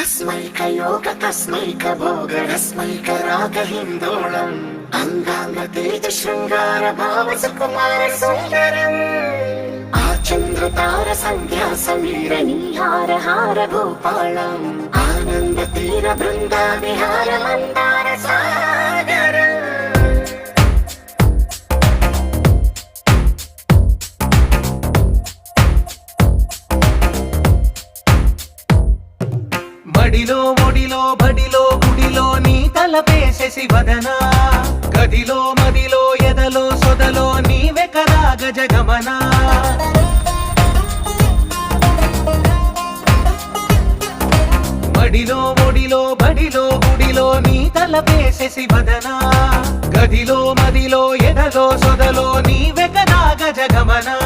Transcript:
अस्मैकयोग तस्मैक भोग रस्मैक राग हिन्दोळम् अंगांग तेज शृंगार भाव सुकुमार सुंदरम् आचंद्र तार संध्या समीर नीहार हार भूपालम् आनंद तीर बृंदा विहार मंदार सागर మడిలో ఒడిలో బడిలో గుడిలో నీ తలపేసేసి వదనా గదిలో మదిలో ఎదలో సొదలో నీవే కదా గజగమనా మడిలో ఒడిలో బడిలో గుడిలో నీ తలపేసేసి వదనా గదిలో మదిలో ఎదలో సొదలో నీవే కదా గజగమనా